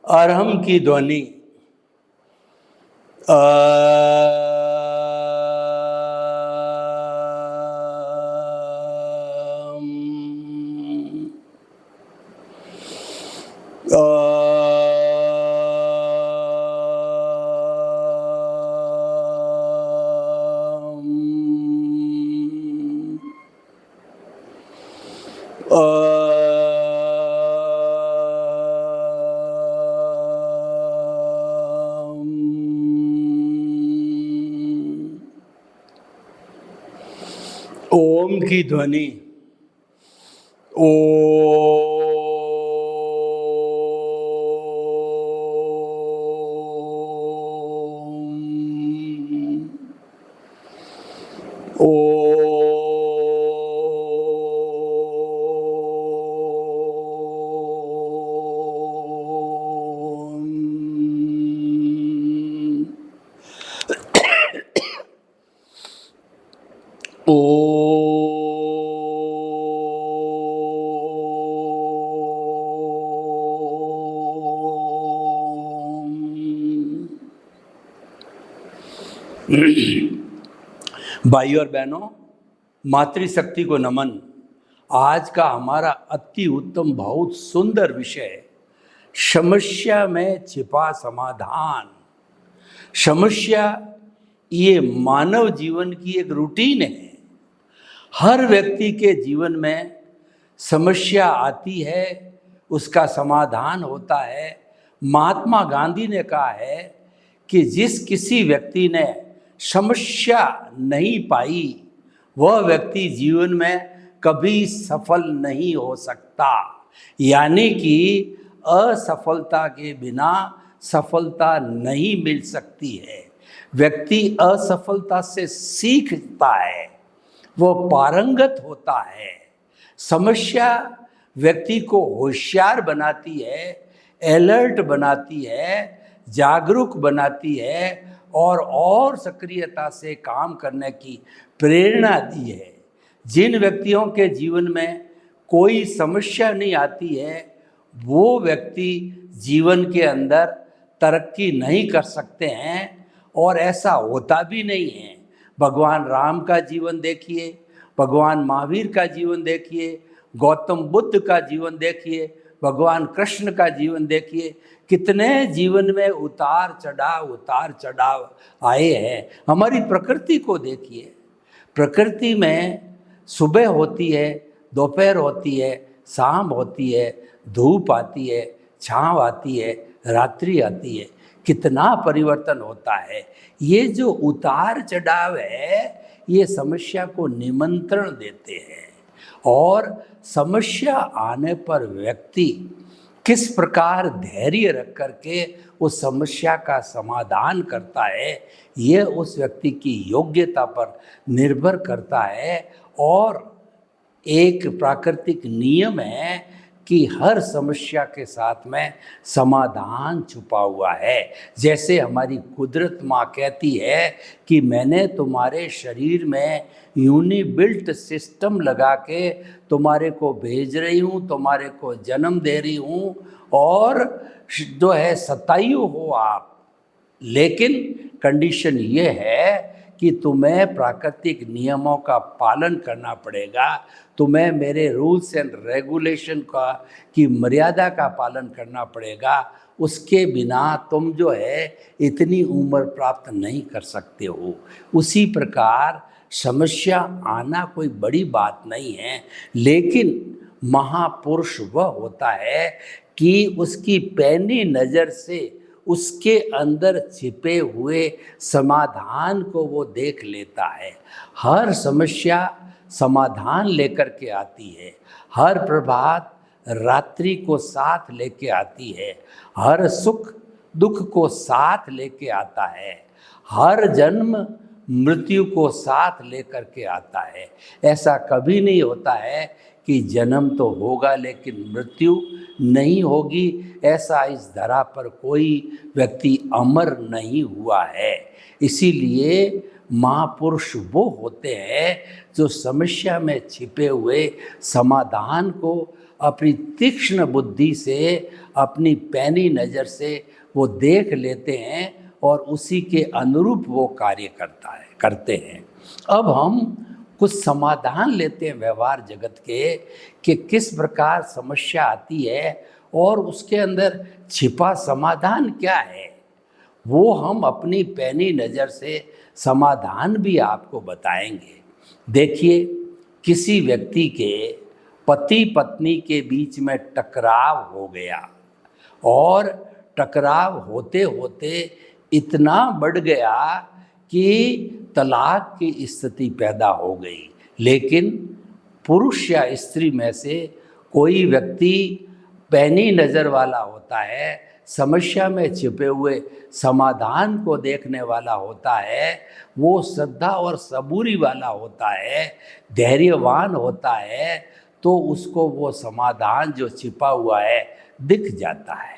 अरहम की ध्वनि ओम की ध्वनि ओ भाई और बहनों, मातृशक्ति को नमन। आज का हमारा अति उत्तम बहुत सुंदर विषय समस्या में छिपा समाधान। समस्या ये मानव जीवन की एक रूटीन है। हर व्यक्ति के जीवन में समस्या आती है, उसका समाधान होता है। महात्मा गांधी ने कहा है कि जिस किसी व्यक्ति ने समस्या नहीं पाई वह व्यक्ति जीवन में कभी सफल नहीं हो सकता। यानी कि असफलता के बिना सफलता नहीं मिल सकती है। व्यक्ति असफलता से सीखता है, वो पारंगत होता है। समस्या व्यक्ति को होशियार बनाती है, अलर्ट बनाती है, जागरूक बनाती है और सक्रियता से काम करने की प्रेरणा दी है। जिन व्यक्तियों के जीवन में कोई समस्या नहीं आती है वो व्यक्ति जीवन के अंदर तरक्की नहीं कर सकते हैं और ऐसा होता भी नहीं है। भगवान राम का जीवन देखिए, भगवान महावीर का जीवन देखिए, गौतम बुद्ध का जीवन देखिए, भगवान कृष्ण का जीवन देखिए। कितने जीवन में उतार चढ़ाव आए हैं। हमारी प्रकृति को देखिए, प्रकृति में सुबह होती है, दोपहर होती है, शाम होती है, धूप आती है, छाँव आती है, रात्रि आती है। कितना परिवर्तन होता है। ये जो उतार चढ़ाव है ये समस्या को निमंत्रण देते हैं और समस्या आने पर व्यक्ति किस प्रकार धैर्य रख करके उस समस्या का समाधान करता है ये उस व्यक्ति की योग्यता पर निर्भर करता है। और एक प्राकृतिक नियम है कि हर समस्या के साथ में समाधान छुपा हुआ है। जैसे हमारी कुदरत माँ कहती है कि मैंने तुम्हारे शरीर में यूनिबिल्ट सिस्टम लगा के तुम्हारे को भेज रही हूँ, तुम्हारे को जन्म दे रही हूँ और जो है सतायु हो आप, लेकिन कंडीशन ये है कि तुम्हें प्राकृतिक नियमों का पालन करना पड़ेगा, तुम्हें मेरे रूल्स एंड रेगुलेशन का की मर्यादा का पालन करना पड़ेगा। उसके बिना तुम जो है इतनी उम्र प्राप्त नहीं कर सकते हो। उसी प्रकार समस्या आना कोई बड़ी बात नहीं है, लेकिन महापुरुष वह होता है कि उसकी पैनी नज़र से उसके अंदर छिपे हुए समाधान को वो देख लेता है। हर समस्या समाधान लेकर के आती है, हर प्रभात रात्रि को साथ लेके आती है, हर सुख दुख को साथ लेके आता है, हर जन्म मृत्यु को साथ लेकर के आता है। ऐसा कभी नहीं होता है कि जन्म तो होगा लेकिन मृत्यु नहीं होगी। ऐसा इस धरा पर कोई व्यक्ति अमर नहीं हुआ है। इसीलिए महापुरुष वो होते हैं जो समस्या में छिपे हुए समाधान को अपनी तीक्ष्ण बुद्धि से, अपनी पैनी नज़र से वो देख लेते हैं और उसी के अनुरूप वो कार्य करते हैं। अब हम कुछ समाधान लेते हैं व्यवहार जगत के कि किस प्रकार समस्या आती है और उसके अंदर छिपा समाधान क्या है, वो हम अपनी पैनी नज़र से समाधान भी आपको बताएंगे। देखिए, किसी व्यक्ति के पति पत्नी के बीच में टकराव हो गया और टकराव होते होते इतना बढ़ गया कि तलाक की स्थिति पैदा हो गई। लेकिन पुरुष या स्त्री में से कोई व्यक्ति पैनी नज़र वाला होता है, समस्या में छिपे हुए समाधान को देखने वाला होता है, वो श्रद्धा और सबूरी वाला होता है, धैर्यवान होता है, तो उसको वो समाधान जो छिपा हुआ है दिख जाता है।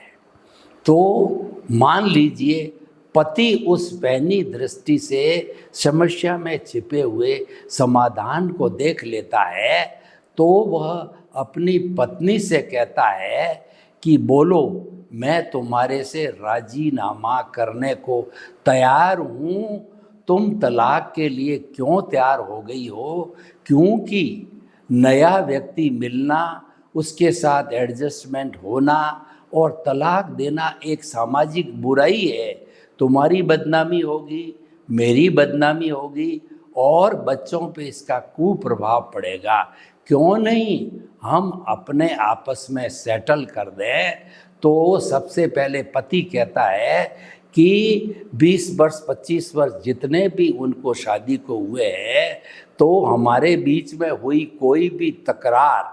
तो मान लीजिए पति उस पैनी दृष्टि से समस्या में छिपे हुए समाधान को देख लेता है, तो वह अपनी पत्नी से कहता है कि बोलो, मैं तुम्हारे से राजीनामा करने को तैयार हूँ, तुम तलाक के लिए क्यों तैयार हो गई हो? क्योंकि नया व्यक्ति मिलना, उसके साथ एडजस्टमेंट होना और तलाक देना एक सामाजिक बुराई है। तुम्हारी बदनामी होगी, मेरी बदनामी होगी और बच्चों पे इसका कुप्रभाव पड़ेगा। क्यों नहीं हम अपने आपस में सेटल कर दें? तो सबसे पहले पति कहता है कि 20 वर्ष 25 वर्ष जितने भी उनको शादी को हुए हैं, तो हमारे बीच में हुई कोई भी तकरार,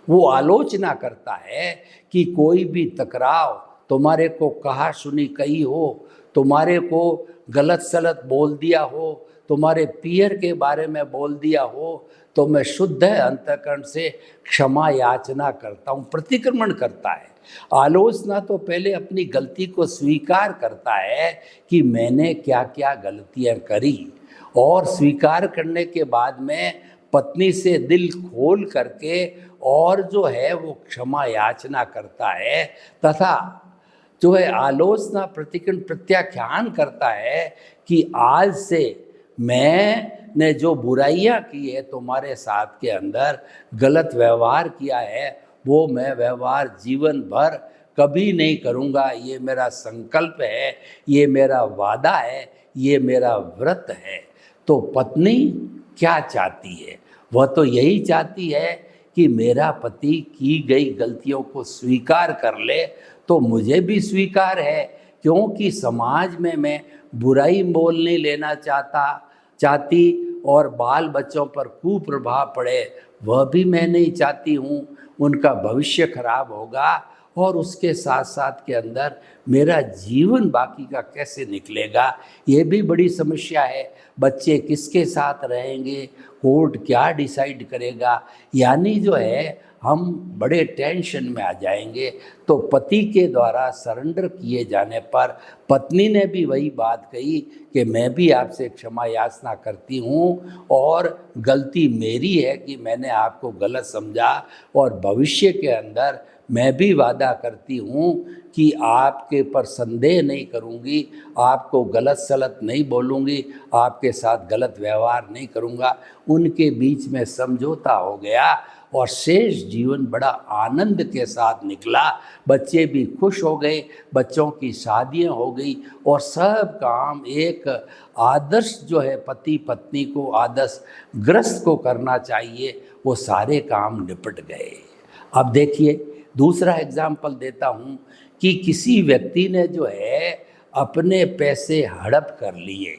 वो आलोचना करता है कि कोई भी टकराव, तुम्हारे को कहा सुनी कही हो, तुम्हारे को गलत सलत बोल दिया हो, तुम्हारे पियर के बारे में बोल दिया हो, तो मैं शुद्ध अंतःकरण से क्षमा याचना करता हूँ। प्रतिक्रमण करता है। आलोचना तो पहले अपनी गलती को स्वीकार करता है कि मैंने क्या क्या गलतियाँ करी, और स्वीकार करने के बाद में पत्नी से दिल खोल करके और जो है वो क्षमा याचना करता है, तथा जो है आलोचना प्रतिक्रमण प्रत्याख्यान करता है कि आज से मैंने जो बुराइयां की है तुम्हारे साथ के अंदर, गलत व्यवहार किया है, वो मैं व्यवहार जीवन भर कभी नहीं करूँगा। ये मेरा संकल्प है, ये मेरा वादा है, ये मेरा व्रत है। तो पत्नी क्या चाहती है? वह तो यही चाहती है कि मेरा पति की गई गलतियों को स्वीकार कर ले, तो मुझे भी स्वीकार है, क्योंकि समाज में मैं बुराई मोल नहीं लेना चाहती और बाल बच्चों पर कुप्रभाव पड़े वह भी मैं नहीं चाहती हूँ। उनका भविष्य खराब होगा और उसके साथ साथ के अंदर मेरा जीवन बाकी का कैसे निकलेगा, ये भी बड़ी समस्या है। बच्चे किसके साथ रहेंगे, कोर्ट क्या डिसाइड करेगा, यानी जो है हम बड़े टेंशन में आ जाएंगे। तो पति के द्वारा सरेंडर किए जाने पर पत्नी ने भी वही बात कही कि मैं भी आपसे क्षमा याचना करती हूँ और गलती मेरी है कि मैंने आपको गलत समझा, और भविष्य के अंदर मैं भी वादा करती हूँ कि आपके पर संदेह नहीं करूँगी, आपको गलत सलत नहीं बोलूँगी, आपके साथ गलत व्यवहार नहीं करूँगा। उनके बीच में समझौता हो गया और शेष जीवन बड़ा आनंद के साथ निकला। बच्चे भी खुश हो गए, बच्चों की शादियां हो गई और सब काम एक आदर्श जो है पति पत्नी को आदर्श ग्रस्त को करना चाहिए, वो सारे काम निपट गए। अब देखिए दूसरा एग्जाम्पल देता हूँ कि किसी व्यक्ति ने जो है अपने पैसे हड़प कर लिए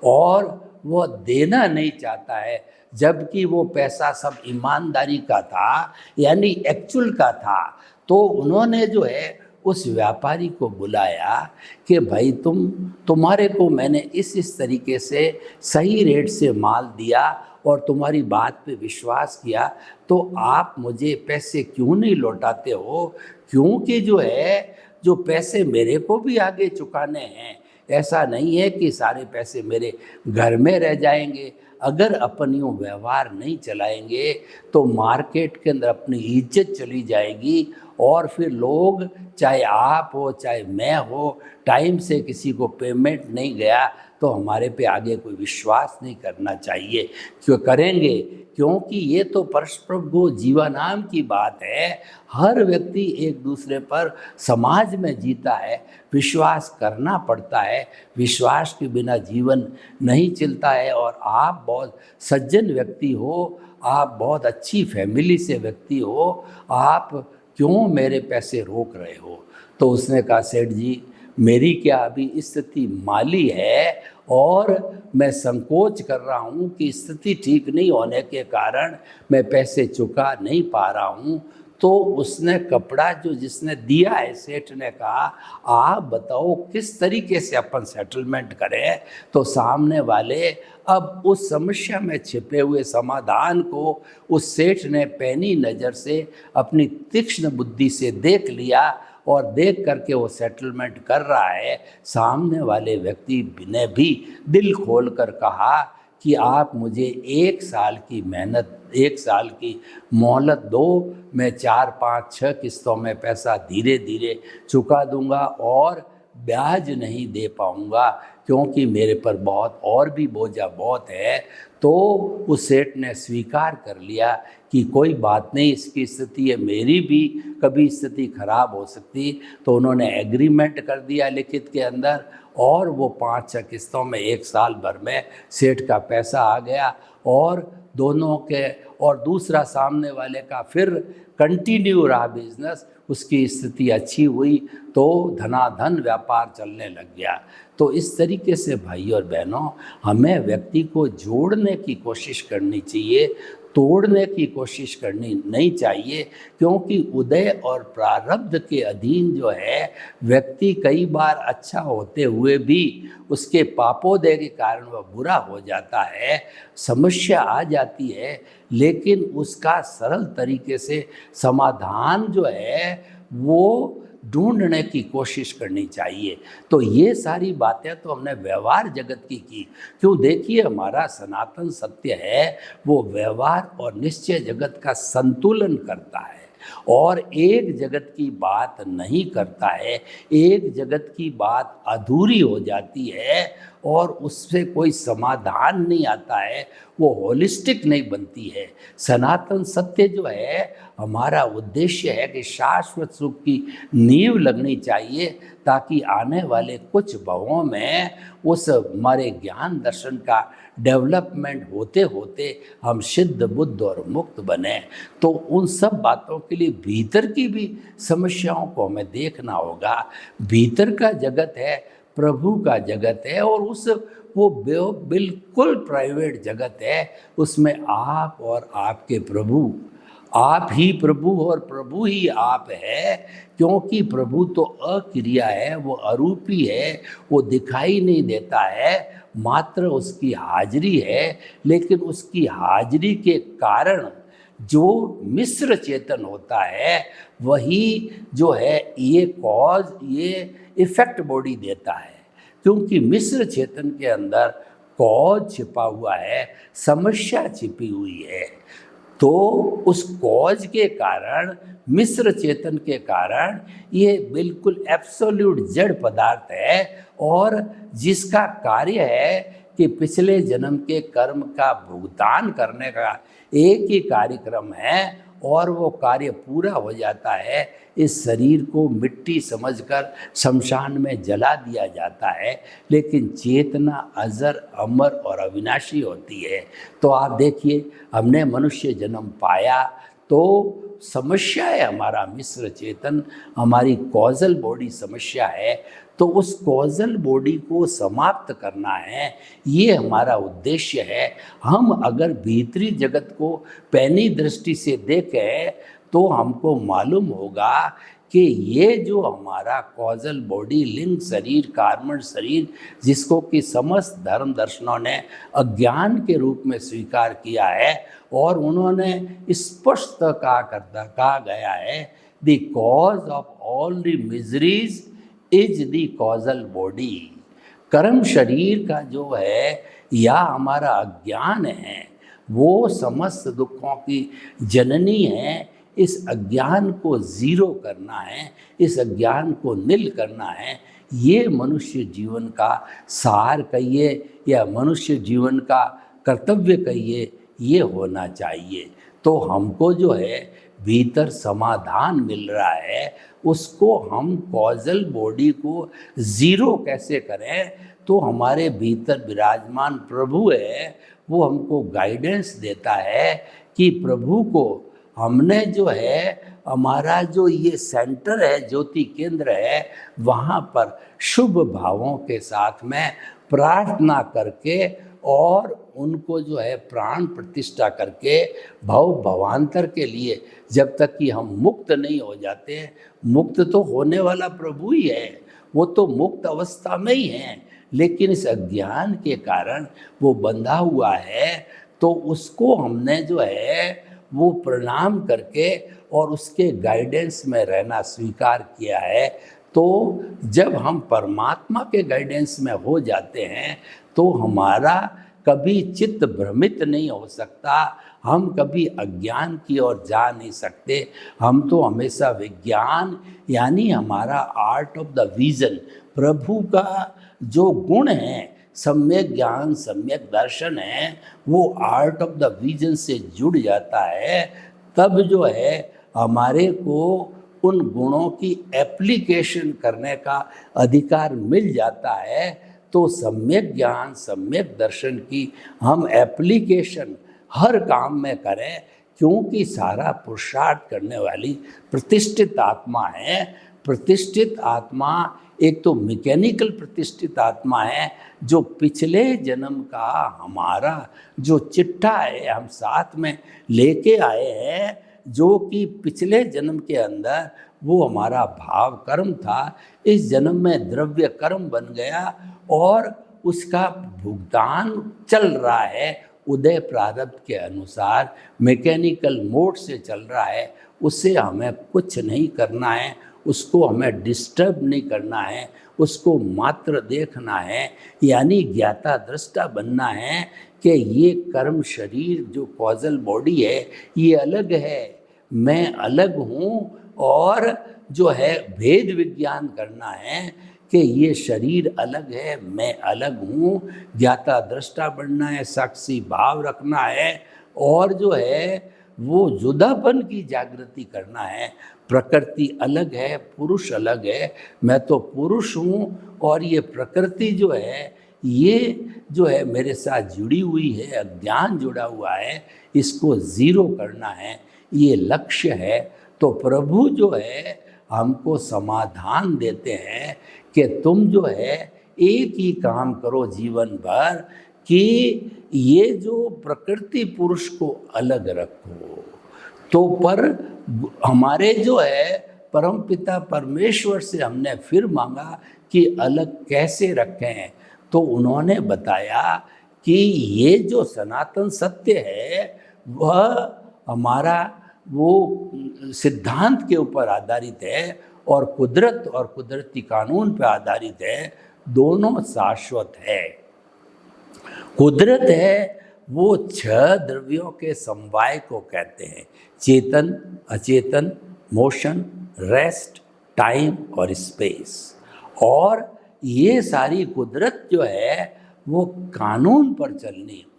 और वह देना नहीं चाहता है, जबकि वो पैसा सब ईमानदारी का था, यानी एक्चुअल का था। तो उन्होंने जो है उस व्यापारी को बुलाया कि भाई तुम्हारे को मैंने इस तरीके से सही रेट से माल दिया और तुम्हारी बात पे विश्वास किया, तो आप मुझे पैसे क्यों नहीं लौटाते हो? क्योंकि जो है जो पैसे मेरे को भी आगे चुकाने हैं, ऐसा नहीं है कि सारे पैसे मेरे घर में रह जाएंगे। अगर अपन यूँ व्यवहार नहीं चलाएंगे तो मार्केट के अंदर अपनी इज्जत चली जाएगी, और फिर लोग, चाहे आप हो चाहे मैं हो, टाइम से किसी को पेमेंट नहीं गया तो हमारे पे आगे कोई विश्वास नहीं करना चाहिए। क्यों करेंगे? क्योंकि ये तो परस्पर जीवनाम की बात है। हर व्यक्ति एक दूसरे पर समाज में जीता है, विश्वास करना पड़ता है, विश्वास के बिना जीवन नहीं चलता है। और आप बहुत सज्जन व्यक्ति हो, आप बहुत अच्छी फैमिली से व्यक्ति हो, आप क्यों मेरे पैसे रोक रहे हो? तो उसने कहा, सेठ जी मेरी क्या अभी स्थिति माली है और मैं संकोच कर रहा हूँ कि स्थिति ठीक नहीं होने के कारण मैं पैसे चुका नहीं पा रहा हूँ। तो उसने कपड़ा जो जिसने दिया है, सेठ ने कहा, आप बताओ किस तरीके से अपन सेटलमेंट करें। तो सामने वाले अब उस समस्या में छिपे हुए समाधान को उस सेठ ने पैनी नज़र से अपनी तीक्ष्ण बुद्धि से देख लिया, और देख करके वो सेटलमेंट कर रहा है। सामने वाले व्यक्ति ने भी दिल खोल कर कहा कि आप मुझे 1 साल की मेहनत, 1 साल की मोहलत दो, मैं 4, 5, 6 किस्तों में पैसा धीरे धीरे चुका दूंगा और ब्याज नहीं दे पाऊंगा क्योंकि मेरे पर बहुत और भी बोझा बहुत है। तो उस सेठ ने स्वीकार कर लिया कि कोई बात नहीं, इसकी स्थिति है, मेरी भी कभी स्थिति खराब हो सकती। तो उन्होंने एग्रीमेंट कर दिया लिखित के अंदर, और वो 5-6 किस्तों में 1 साल भर में सेठ का पैसा आ गया। और दोनों के, और दूसरा सामने वाले का फिर कंटिन्यू रहा बिजनेस, उसकी स्थिति अच्छी हुई तो धनाधन व्यापार चलने लग गया। तो इस तरीके से भाई और बहनों, हमें व्यक्ति को जोड़ने की कोशिश करनी चाहिए, तोड़ने की कोशिश करनी नहीं चाहिए। क्योंकि उदय और प्रारब्ध के अधीन जो है व्यक्ति कई बार अच्छा होते हुए भी उसके पापोदय के कारण वह बुरा हो जाता है, समस्या आ जाती है, लेकिन उसका सरल तरीके से समाधान जो है वो ढूंढने की कोशिश करनी चाहिए। तो ये सारी बातें तो हमने व्यवहार जगत की। क्यों? देखिए, हमारा सनातन सत्य है वो व्यवहार और निश्चय जगत का संतुलन करता है और एक जगत की बात नहीं करता है। एक जगत की बात अधूरी हो जाती है और उससे कोई समाधान नहीं आता है, वो होलिस्टिक नहीं बनती है। सनातन सत्य जो है, हमारा उद्देश्य है कि शाश्वत सुख की नींव लगनी चाहिए, ताकि आने वाले कुछ भवों में उस हमारे ज्ञान दर्शन का डेवलपमेंट होते होते हम सिद्ध बुद्ध और मुक्त बने। तो उन सब बातों के लिए भीतर की भी समस्याओं को हमें देखना होगा। भीतर का जगत है, प्रभु का जगत है, और उस वो बिल्कुल प्राइवेट जगत है। उसमें आप और आपके प्रभु, आप ही प्रभु और प्रभु ही आप है। क्योंकि प्रभु तो अक्रिया है, वो अरूपी है, वो दिखाई नहीं देता है, मात्र उसकी हाजिरी है। लेकिन उसकी हाजिरी के कारण जो मिश्र चेतन होता है वही जो है ये कॉज, ये इफेक्ट बॉडी देता है। क्योंकि मिश्र चेतन के अंदर कॉज छिपा हुआ है, समस्या छिपी हुई है। तो उस कॉज के कारण, मिश्र चेतन के कारण ये बिल्कुल एब्सोल्यूट जड़ पदार्थ है, और जिसका कार्य है कि पिछले जन्म के कर्म का भुगतान करने का एक ही कार्यक्रम है, और वो कार्य पूरा हो जाता है। इस शरीर को मिट्टी समझकर शमशान में जला दिया जाता है, लेकिन चेतना अजर, अमर और अविनाशी होती है। तो आप देखिए, हमने मनुष्य जन्म पाया तो समस्या है हमारा मिश्र चेतन, हमारी कॉजल बॉडी समस्या है। तो उस कॉजल बॉडी को समाप्त करना है, ये हमारा उद्देश्य है। हम अगर भीतरी जगत को पैनी दृष्टि से देखें तो हमको मालूम होगा कि ये जो हमारा कॉजल बॉडी, लिंग शरीर, कार्बन शरीर, जिसको कि समस्त धर्म दर्शनों ने अज्ञान के रूप में स्वीकार किया है, और उन्होंने स्पष्ट कहा गया है, the cause of all the miseries is the causal body. कर्म शरीर का जो है या हमारा अज्ञान है वो समस्त दुखों की जननी है। इस अज्ञान को ज़ीरो करना है, इस अज्ञान को नील करना है। ये मनुष्य जीवन का सार कहिए या मनुष्य जीवन का कर्तव्य कहिए, ये होना चाहिए। तो हमको जो है भीतर समाधान मिल रहा है, उसको हम कॉजल बॉडी को ज़ीरो कैसे करें। तो हमारे भीतर विराजमान प्रभु है, वो हमको गाइडेंस देता है कि प्रभु को हमने जो है हमारा जो ये सेंटर है, ज्योति केंद्र है, वहाँ पर शुभ भावों के साथ में प्रार्थना करके और उनको जो है प्राण प्रतिष्ठा करके भव भवांतर के लिए, जब तक कि हम मुक्त नहीं हो जाते, मुक्त तो होने वाला प्रभु ही है, वो तो मुक्त अवस्था में ही है, लेकिन इस अज्ञान के कारण वो बंधा हुआ है। तो उसको हमने जो है वो प्रणाम करके और उसके गाइडेंस में रहना स्वीकार किया है। तो जब हम परमात्मा के गाइडेंस में हो जाते हैं तो हमारा कभी चित्त भ्रमित नहीं हो सकता, हम कभी अज्ञान की ओर जा नहीं सकते। हम तो हमेशा विज्ञान यानी हमारा आर्ट ऑफ द विजन, प्रभु का जो गुण है, सम्यक ज्ञान सम्यक दर्शन है, वो आर्ट ऑफ द विजन से जुड़ जाता है। तब जो है हमारे को उन गुणों की एप्लीकेशन करने का अधिकार मिल जाता है। तो सम्यक ज्ञान सम्यक दर्शन की हम एप्लीकेशन हर काम में करें, क्योंकि सारा पुरुषार्थ करने वाली प्रतिष्ठित आत्मा है। प्रतिष्ठित आत्मा एक तो मैकेनिकल प्रतिष्ठित आत्मा है, जो पिछले जन्म का हमारा जो चिट्ठा है हम साथ में लेके आए हैं, जो कि पिछले जन्म के अंदर वो हमारा भाव कर्म था, इस जन्म में द्रव्य कर्म बन गया और उसका भुगतान चल रहा है उदय प्रारब्ध के अनुसार, मैकेनिकल मोड से चल रहा है। उससे हमें कुछ नहीं करना है, उसको हमें डिस्टर्ब नहीं करना है, उसको मात्र देखना है, यानी ज्ञाता दृष्टा बनना है कि ये कर्म शरीर जो कॉजल बॉडी है ये अलग है, मैं अलग हूँ। और जो है भेद विज्ञान करना है कि ये शरीर अलग है, मैं अलग हूँ। ज्ञाता दृष्टा बनना है, साक्षी भाव रखना है और जो है वो जुदापन की जागृति करना है। प्रकृति अलग है, पुरुष अलग है, मैं तो पुरुष हूँ और ये प्रकृति जो है ये जो है मेरे साथ जुड़ी हुई है, अज्ञान जुड़ा हुआ है, इसको ज़ीरो करना है, ये लक्ष्य है। तो प्रभु जो है हमको समाधान देते हैं कि तुम जो है एक ही काम करो जीवन भर कि ये जो प्रकृति पुरुष को अलग रखो। तो पर हमारे जो है परमपिता परमेश्वर से हमने फिर मांगा कि अलग कैसे रखें, तो उन्होंने बताया कि ये जो सनातन सत्य है वह हमारा वो सिद्धांत के ऊपर आधारित है और कुदरत और कुदरती कानून पर आधारित है, दोनों शाश्वत है। कुदरत है वो 6 द्रव्यों के समवाय को कहते हैं, चेतन, अचेतन, मोशन, रेस्ट, टाइम और स्पेस। और ये सारी कुदरत जो है वो कानून पर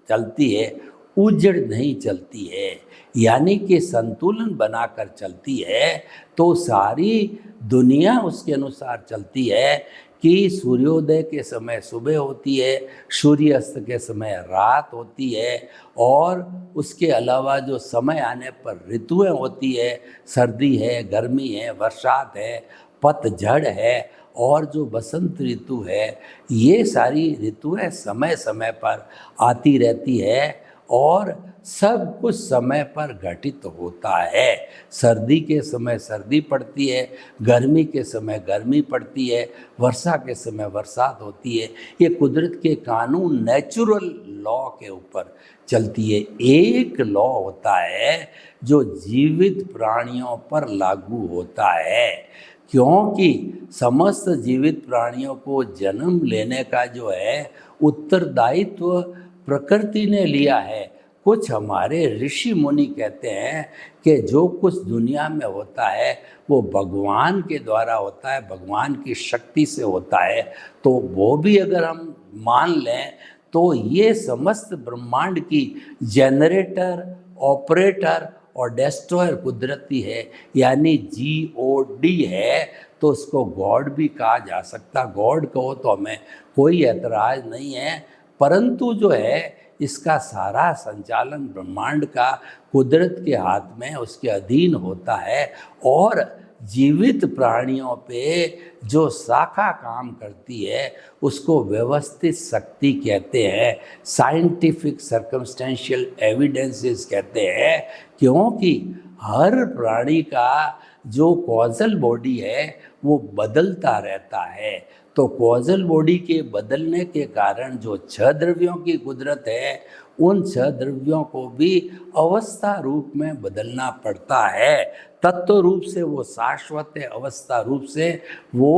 चलती है, उजड़ नहीं चलती है, यानी कि संतुलन बनाकर चलती है। तो सारी दुनिया उसके अनुसार चलती है कि सूर्योदय के समय सुबह होती है, सूर्यास्त के समय रात होती है, और उसके अलावा जो समय आने पर ऋतुएं होती है, सर्दी है, गर्मी है, बरसात है, पतझड़ है और जो बसंत ऋतु है, ये सारी ऋतुएं समय समय पर आती रहती है और सब कुछ समय पर घटित होता है। सर्दी के समय सर्दी पड़ती है, गर्मी के समय गर्मी पड़ती है, वर्षा के समय बरसात होती है। ये कुदरत के कानून नेचुरल लॉ के ऊपर चलती है। एक लॉ होता है जो जीवित प्राणियों पर लागू होता है क्योंकि समस्त जीवित प्राणियों को जन्म लेने का जो है उत्तरदायित्व प्रकृति ने लिया है। कुछ हमारे ऋषि मुनि कहते हैं कि जो कुछ दुनिया में होता है वो भगवान के द्वारा होता है, भगवान की शक्ति से होता है। तो वो भी अगर हम मान लें तो ये समस्त ब्रह्मांड की जनरेटर, ऑपरेटर और डिस्ट्रॉयर कुदरती है, यानी GOD है। तो उसको गॉड भी कहा जा सकता, गॉड कहो तो हमें कोई एतराज़ नहीं है। परंतु जो है इसका सारा संचालन ब्रह्मांड का कुदरत के हाथ में, उसके अधीन होता है। और जीवित प्राणियों पे जो शाखा काम करती है उसको व्यवस्थित शक्ति कहते हैं, साइंटिफिक सर्कमस्टेंशियल एविडेंसेस कहते हैं। क्योंकि हर प्राणी का जो कॉजल बॉडी है वो बदलता रहता है। तो कॉजल बॉडी के बदलने के कारण जो 6 द्रव्यों की कुदरत है उन 6 द्रव्यों को भी अवस्था रूप में बदलना पड़ता है। तत्व रूप से वो शाश्वत है, अवस्था रूप से वो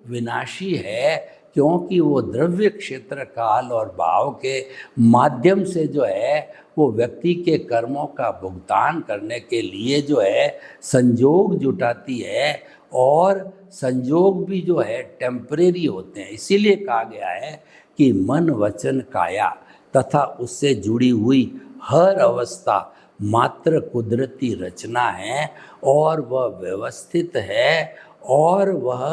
विनाशी है। क्योंकि वो द्रव्य क्षेत्र, काल और भाव के माध्यम से जो है वो व्यक्ति के कर्मों का भुगतान करने के लिए जो है संयोग जुटाती है। और संयोग भी जो है टेम्परेरी होते हैं। इसीलिए कहा गया है कि मन, वचन, काया तथा उससे जुड़ी हुई हर अवस्था मात्र कुदरती रचना है और वह व्यवस्थित है और वह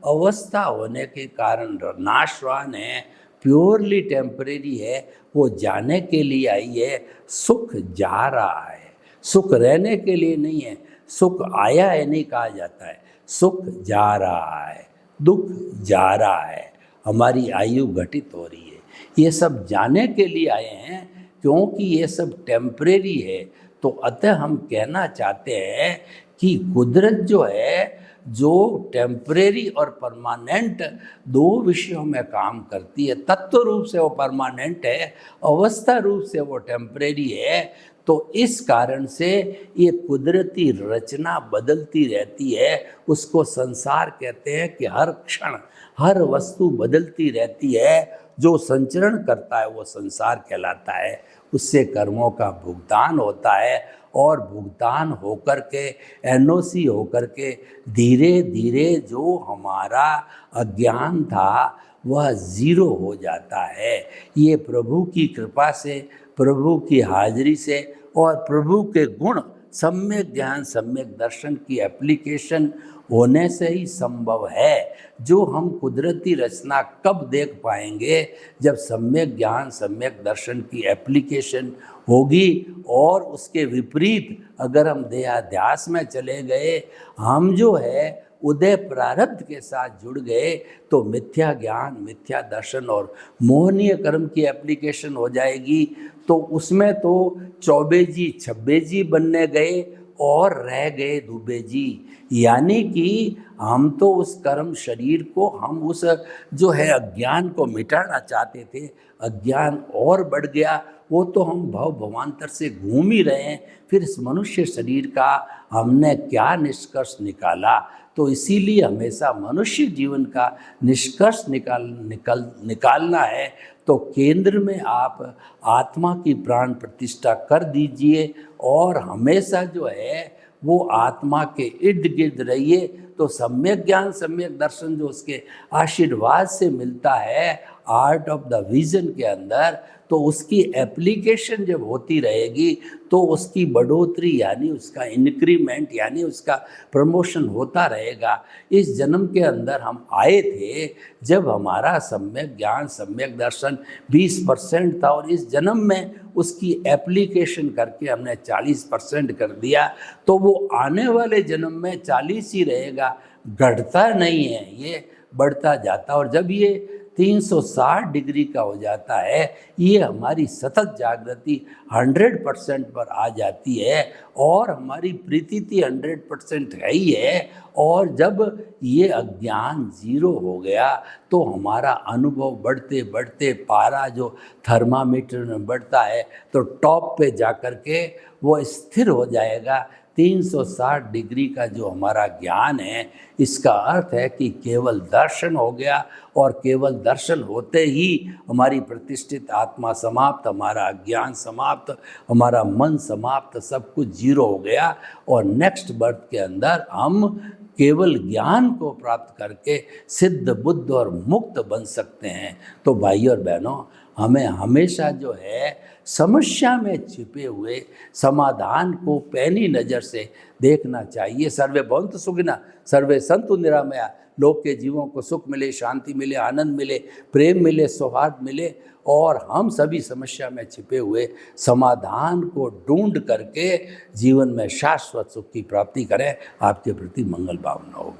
अवस्था होने के कारण नाशवान है, प्योरली टेम्परेरी है। वो जाने के लिए आई है, सुख जा रहा है, सुख रहने के लिए नहीं है। सुख आया है नहीं कहा जाता है, सुख जा रहा है, दुख जा रहा है, हमारी आयु घटित हो रही है। ये सब जाने के लिए आए हैं क्योंकि ये सब टेम्परेरी है। तो अतः हम कहना चाहते हैं कि कुदरत जो है जो टेम्परेरी और परमानेंट 2 विषयों में काम करती है। तत्व रूप से वो परमानेंट है, अवस्था रूप से वो टेम्परेरी है। तो इस कारण से ये कुदरती रचना बदलती रहती है। उसको संसार कहते हैं कि हर क्षण हर वस्तु बदलती रहती है। जो संचरण करता है वो संसार कहलाता है। उससे कर्मों का भुगतान होता है और भुगतान होकर के NOC होकर के धीरे धीरे जो हमारा अज्ञान था वह ज़ीरो हो जाता है। ये प्रभु की कृपा से, प्रभु की हाजिरी से और प्रभु के गुण, सम्यक ज्ञान, सम्यक दर्शन की एप्लीकेशन होने से ही संभव है। जो हम कुदरती रचना कब देख पाएंगे? जब सम्यक ज्ञान, सम्यक दर्शन की एप्लीकेशन होगी। और उसके विपरीत अगर हम देहाध्यास में चले गए, हम जो है उदय प्रारब्ध के साथ जुड़ गए, तो मिथ्या ज्ञान, मिथ्या दर्शन और मोहनीय कर्म की एप्लीकेशन हो जाएगी। तो उसमें तो चौबे जी छब्बे जी बनने गए और रह गए दुबे जी। यानी कि हम तो उस कर्म शरीर को, हम उस जो है अज्ञान को मिटाना चाहते थे, अज्ञान और बढ़ गया। वो तो हम भव भवांतर से घूम ही रहे हैं। फिर इस मनुष्य शरीर का हमने क्या निष्कर्ष निकाला? तो इसीलिए हमेशा मनुष्य जीवन का निष्कर्ष निकालना है तो केंद्र में आप आत्मा की प्राण प्रतिष्ठा कर दीजिए और हमेशा जो है वो आत्मा के इर्द गिर्द रहिए। तो सम्यक ज्ञान, सम्यक दर्शन जो उसके आशीर्वाद से मिलता है आर्ट ऑफ द विजन के अंदर, तो उसकी एप्लीकेशन जब होती रहेगी तो उसकी बढ़ोतरी यानी उसका इंक्रीमेंट यानी उसका प्रमोशन होता रहेगा। इस जन्म के अंदर हम आए थे जब हमारा सम्यक ज्ञान, सम्यक दर्शन 20% था और इस जन्म में उसकी एप्लीकेशन करके हमने 40% कर दिया। तो वो आने वाले जन्म में 40 ही रहेगा, घटता नहीं है, ये बढ़ता जाता। और जब ये 360 डिग्री का हो जाता है, ये हमारी सतत जागृति 100% पर आ जाती है और हमारी प्रीति 100% है ही है। और जब ये अज्ञान जीरो हो गया तो हमारा अनुभव बढ़ते बढ़ते पारा जो थर्मामीटर में बढ़ता है तो टॉप पे जा कर के वो स्थिर हो जाएगा। 360 डिग्री का जो हमारा ज्ञान है, इसका अर्थ है कि केवल दर्शन हो गया, और केवल दर्शन होते ही हमारी प्रतिष्ठित आत्मा समाप्त, हमारा ज्ञान समाप्त, हमारा मन समाप्त, सब कुछ जीरो हो गया। और नेक्स्ट बर्थ के अंदर हम केवल ज्ञान को प्राप्त करके सिद्ध, बुद्ध और मुक्त बन सकते हैं। तो भाई और बहनों, हमें हमेशा जो है समस्या में छिपे हुए समाधान को पैनी नज़र से देखना चाहिए। सर्वे भवन्तु सुखिनः, सर्वे सन्तु निरामया। लोग के जीवों को सुख मिले, शांति मिले, आनंद मिले, प्रेम मिले, सौहार्द मिले, और हम सभी समस्या में छिपे हुए समाधान को ढूंढ करके जीवन में शाश्वत सुख की प्राप्ति करें। आपके प्रति मंगल भावना हो।